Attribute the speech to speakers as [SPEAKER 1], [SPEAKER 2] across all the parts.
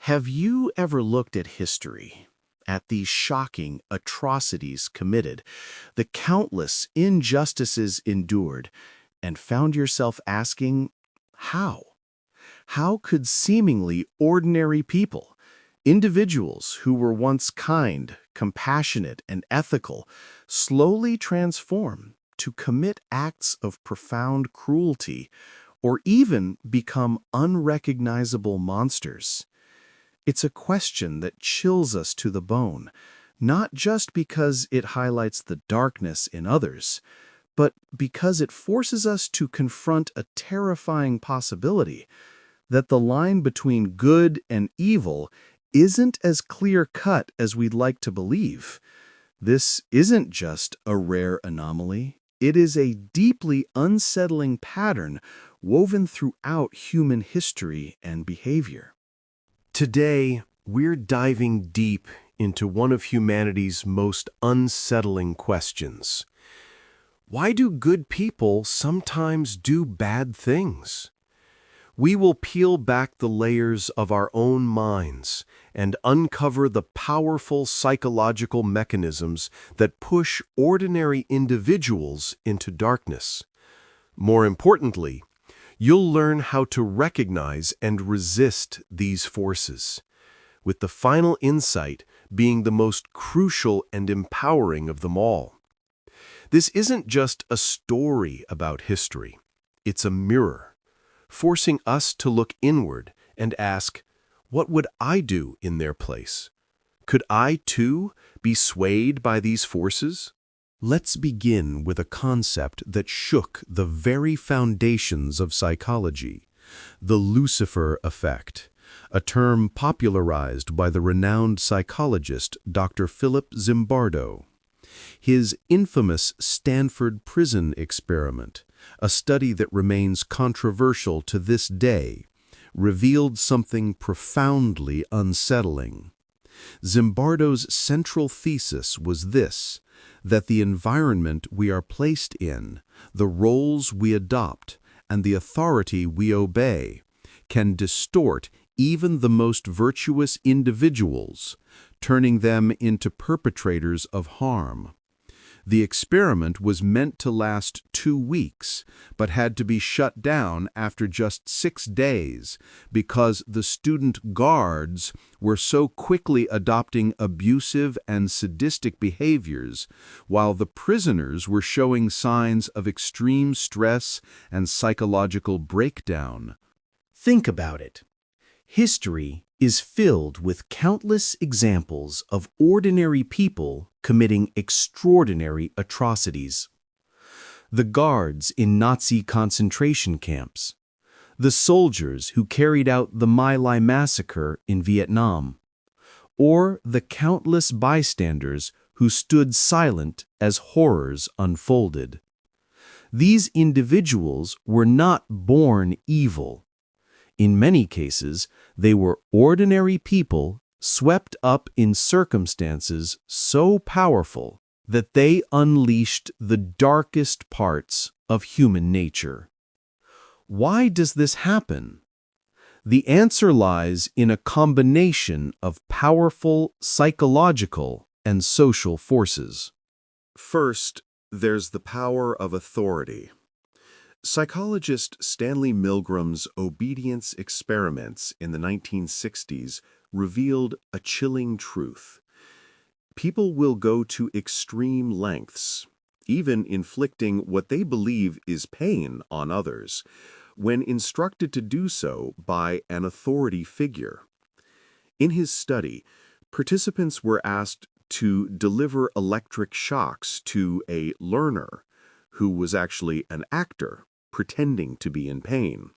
[SPEAKER 1] Have you ever looked at history, at these shocking atrocities committed, the countless injustices endured, and found yourself asking, how? How could seemingly ordinary people, individuals who were once kind, compassionate, and ethical, slowly transform to commit acts of profound cruelty or even become unrecognizable monsters? It's a question that chills us to the bone, not just because it highlights the darkness in others, but because it forces us to confront a terrifying possibility that the line between good and evil isn't as clear-cut as we'd like to believe. This isn't just a rare anomaly. It is a deeply unsettling pattern woven throughout human history and behavior.
[SPEAKER 2] Today, we're diving deep into one of humanity's most unsettling questions. Why do good people sometimes do bad things? We will peel back the layers of our own minds and uncover the powerful psychological mechanisms that push ordinary individuals into darkness. More importantly, you'll learn how to recognize and resist these forces, with the final insight being the most crucial and empowering of them all. This isn't just a story about history. It's a mirror, forcing us to look inward and ask, what would I do in their place? Could I, too, be swayed by these forces? Let's begin with a concept that shook the very foundations of psychology, the Lucifer effect, a term popularized by the renowned psychologist Dr. Philip Zimbardo. His infamous Stanford prison experiment, a study that remains controversial to this day, revealed something profoundly unsettling. Zimbardo's central thesis was this: that the environment we are placed in, the roles we adopt, and the authority we obey can distort even the most virtuous individuals, turning them into perpetrators of harm. The experiment was meant to last 2 weeks, but had to be shut down after just 6 days because the student guards were so quickly adopting abusive and sadistic behaviors, while the prisoners were showing signs of extreme stress and psychological breakdown.
[SPEAKER 1] Think about it. History is filled with countless examples of ordinary people committing extraordinary atrocities. The guards in Nazi concentration camps, the soldiers who carried out the My Lai massacre in Vietnam, or the countless bystanders who stood silent as horrors unfolded. These individuals were not born evil. In many cases, they were ordinary people swept up in circumstances so powerful that they unleashed the darkest parts of human nature. Why does this happen? The answer lies in a combination of powerful psychological and social forces.
[SPEAKER 2] First, there's the power of authority. Psychologist Stanley Milgram's obedience experiments in the 1960s revealed a chilling truth. People will go to extreme lengths, even inflicting what they believe is pain on others, when instructed to do so by an authority figure. In his study, participants were asked to deliver electric shocks to a learner, who was actually an actor pretending to be in pain.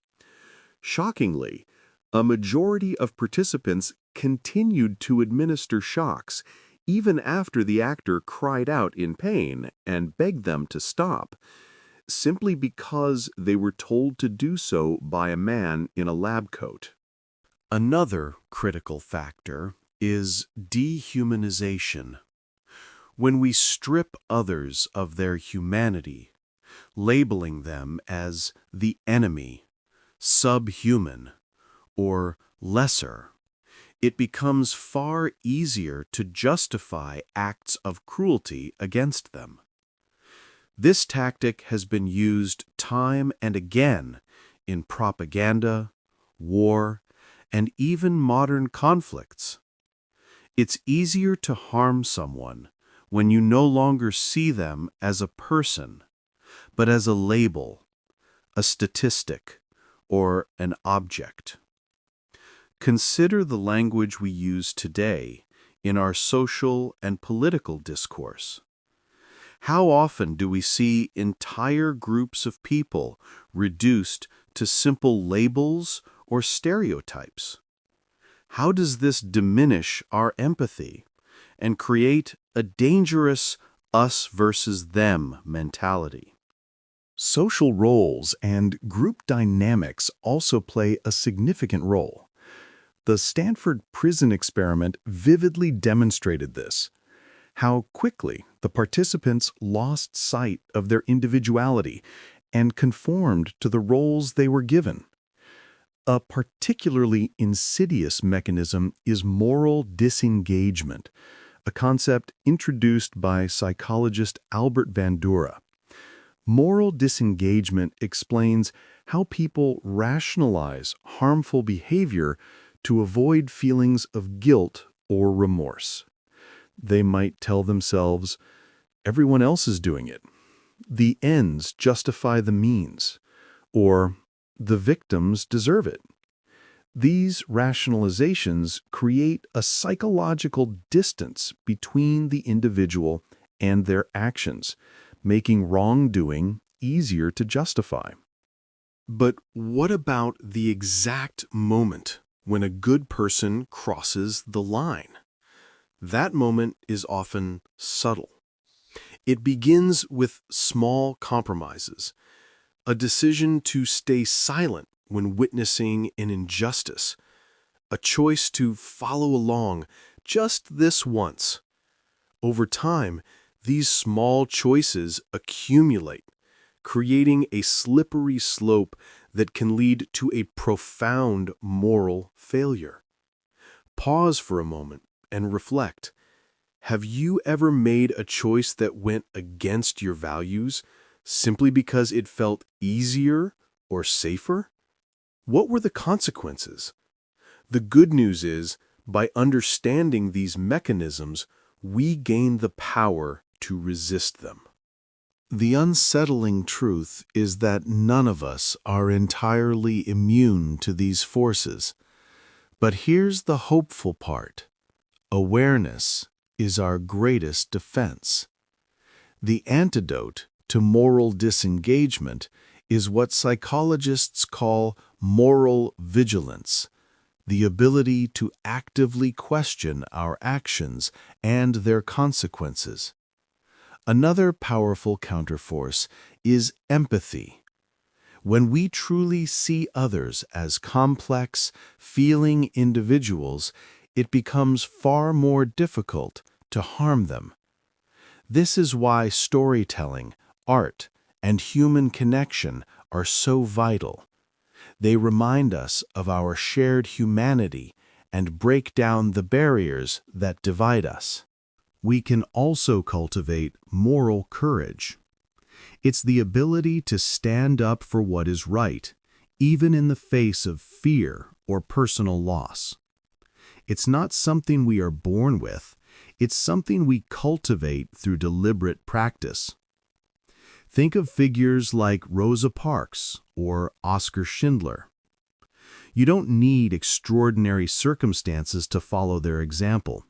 [SPEAKER 2] Shockingly, a majority of participants continued to administer shocks even after the actor cried out in pain and begged them to stop, simply because they were told to do so by a man in a lab coat. Another critical factor is dehumanization. When we strip others of their humanity, labeling them as the enemy, subhuman, or lesser,
[SPEAKER 1] it becomes far easier to justify acts of cruelty against them. This tactic has been used time and again in propaganda, war, and even modern conflicts. It's easier to harm someone when you no longer see them as a person, but as a label, a statistic, or an object. Consider the language we use today in our social and political discourse. How often do we see entire groups of people reduced to simple labels or stereotypes? How does this diminish our empathy and create a dangerous us versus them mentality? Social roles and group dynamics also play a significant role. The Stanford prison experiment vividly demonstrated this. How quickly the participants lost sight of their individuality and conformed to the roles they were given. A particularly insidious mechanism is moral disengagement, a concept introduced by psychologist Albert Bandura. Moral disengagement explains how people rationalize harmful behavior to avoid feelings of guilt or remorse. They might tell themselves, everyone else is doing it. The ends justify the means. Or, the victims deserve it. These rationalizations create a psychological distance between the individual and their actions, making wrongdoing easier to justify. But what about the exact moment when a good person crosses the line? That moment is often subtle. It begins with small compromises, a decision to stay silent when witnessing an injustice, a choice to follow along just this once. Over time, these small choices accumulate, creating a slippery slope that can lead to a profound moral failure. Pause for a moment and reflect. Have you ever made a choice that went against your values simply because it felt easier or safer? What were the consequences? The good news is, by understanding these mechanisms, we gain the power to resist them. The unsettling truth is that none of us are entirely immune to these forces. But here's the hopeful part. Awareness is our greatest defense. The antidote to moral disengagement is what psychologists call moral vigilance, the ability to actively question our actions and their consequences. Another powerful counterforce is empathy. When we truly see others as complex, feeling individuals, it becomes far more difficult to harm them. This is why storytelling, art, and human connection are so vital. They remind us of our shared humanity and break down the barriers that divide us. We can also cultivate moral courage. It's the ability to stand up for what is right, even in the face of fear or personal loss. It's not something we are born with, it's something we cultivate through deliberate practice. Think of figures like Rosa Parks or Oskar Schindler. You don't need extraordinary circumstances to follow their example.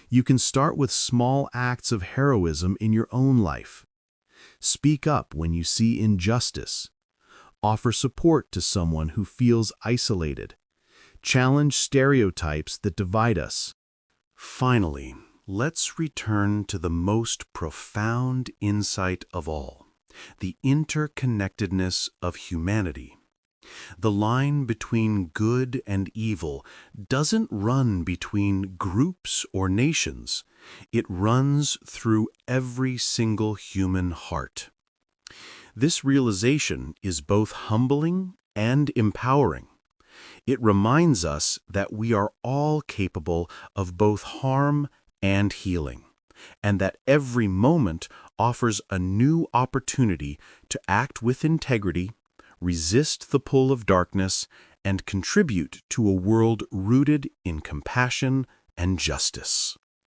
[SPEAKER 1] You can start with small acts of heroism in your own life. Speak up when you see injustice. Offer support to someone who feels isolated. Challenge stereotypes that divide us. Finally, let's return to the most profound insight of all, the interconnectedness of humanity. The line between good and evil doesn't run between groups or nations. It runs through every single human heart. This realization is both humbling and empowering. It reminds us that we are all capable of both harm and healing, and that every moment offers a new opportunity to act with integrity, resist the pull of darkness, and contribute to a world rooted in compassion and justice.